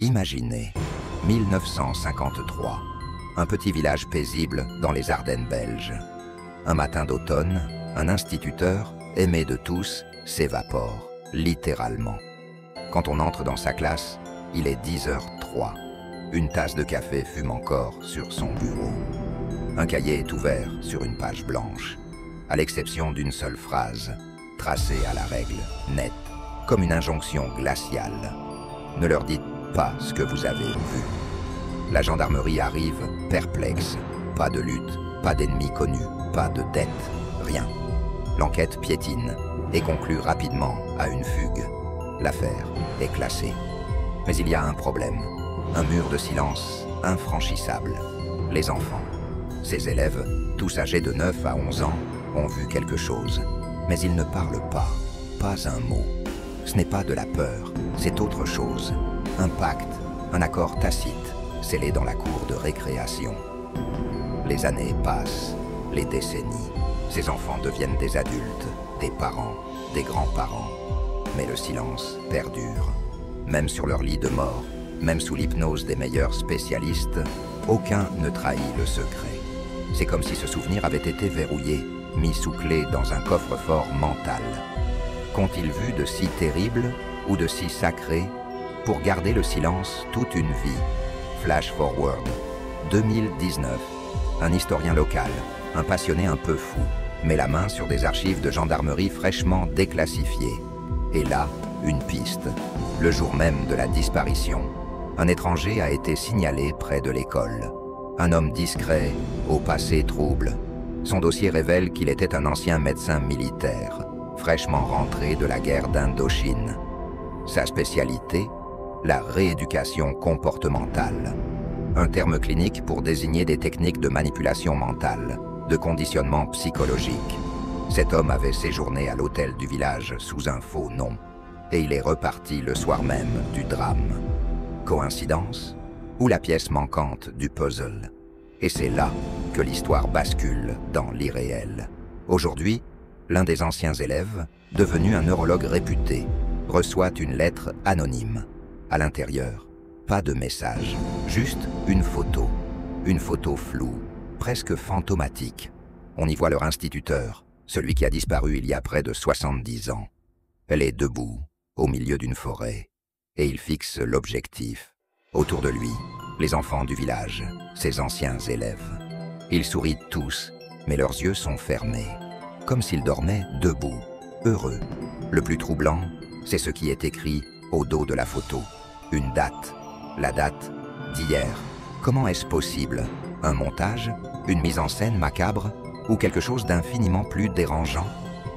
Imaginez, 1953, un petit village paisible dans les Ardennes belges. Un matin d'automne, un instituteur, aimé de tous, s'évapore, littéralement. Quand on entre dans sa classe, il est 10h03. Une tasse de café fume encore sur son bureau. Un cahier est ouvert sur une page blanche, à l'exception d'une seule phrase, tracée à la règle, nette, comme une injonction glaciale. Ne leur dites pas ce que vous avez vu. La gendarmerie arrive, perplexe. Pas de lutte, pas d'ennemis connus, pas de dette, rien. L'enquête piétine et conclut rapidement à une fugue. L'affaire est classée. Mais il y a un problème, un mur de silence infranchissable. Les enfants. Ces élèves, tous âgés de 9 à 11 ans, ont vu quelque chose. Mais ils ne parlent pas un mot. Ce n'est pas de la peur, c'est autre chose. Un pacte, un accord tacite, scellé dans la cour de récréation. Les années passent, les décennies. Ces enfants deviennent des adultes, des parents, des grands-parents. Mais le silence perdure. Même sur leur lit de mort, même sous l'hypnose des meilleurs spécialistes, aucun ne trahit le secret. C'est comme si ce souvenir avait été verrouillé, mis sous clé dans un coffre-fort mental. Qu'ont-ils vu de si terrible ou de si sacré pour garder le silence toute une vie? Flash forward, 2019. Un historien local, un passionné un peu fou, met la main sur des archives de gendarmerie fraîchement déclassifiées. Et là, une piste. Le jour même de la disparition, un étranger a été signalé près de l'école. Un homme discret, au passé trouble. Son dossier révèle qu'il était un ancien médecin militaire, fraîchement rentré de la guerre d'Indochine. Sa spécialité, la rééducation comportementale. Un terme clinique pour désigner des techniques de manipulation mentale, de conditionnement psychologique. Cet homme avait séjourné à l'hôtel du village sous un faux nom, et il est reparti le soir même du drame. Coïncidence? Ou la pièce manquante du puzzle? Et c'est là que l'histoire bascule dans l'irréel. Aujourd'hui, l'un des anciens élèves, devenu un neurologue réputé, reçoit une lettre anonyme. À l'intérieur, pas de message, juste une photo. Une photo floue, presque fantomatique. On y voit leur instituteur, celui qui a disparu il y a près de 70 ans. Elle est debout, au milieu d'une forêt, et il fixe l'objectif. Autour de lui, les enfants du village, ses anciens élèves. Ils sourient tous, mais leurs yeux sont fermés, comme s'ils dormaient debout, heureux. Le plus troublant, c'est ce qui est écrit au dos de la photo. Une date, la date d'hier. Comment est-ce possible? Un montage? Une mise en scène macabre? Ou quelque chose d'infiniment plus dérangeant?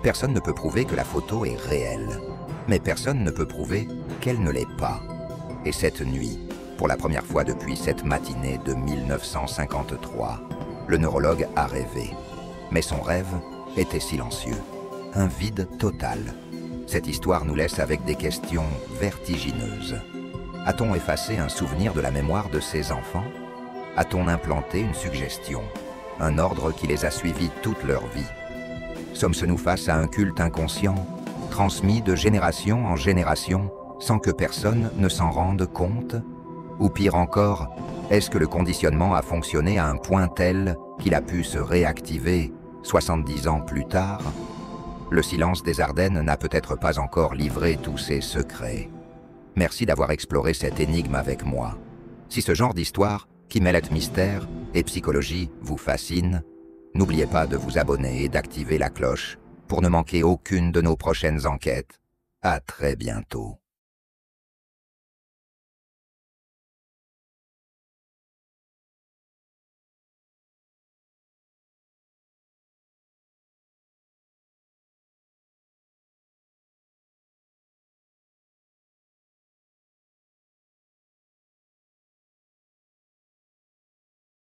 Personne ne peut prouver que la photo est réelle. Mais personne ne peut prouver qu'elle ne l'est pas. Et cette nuit, pour la première fois depuis cette matinée de 1953, le neurologue a rêvé. Mais son rêve était silencieux. Un vide total. Cette histoire nous laisse avec des questions vertigineuses. A-t-on effacé un souvenir de la mémoire de ces enfants? A-t-on implanté une suggestion, un ordre qui les a suivis toute leur vie? Sommes-nous face à un culte inconscient, transmis de génération en génération, sans que personne ne s'en rende compte? Ou pire encore, est-ce que le conditionnement a fonctionné à un point tel qu'il a pu se réactiver 70 ans plus tard? Le silence des Ardennes n'a peut-être pas encore livré tous ses secrets. Merci d'avoir exploré cette énigme avec moi. Si ce genre d'histoire, qui mêle mystère et psychologie, vous fascine, n'oubliez pas de vous abonner et d'activer la cloche pour ne manquer aucune de nos prochaines enquêtes. À très bientôt.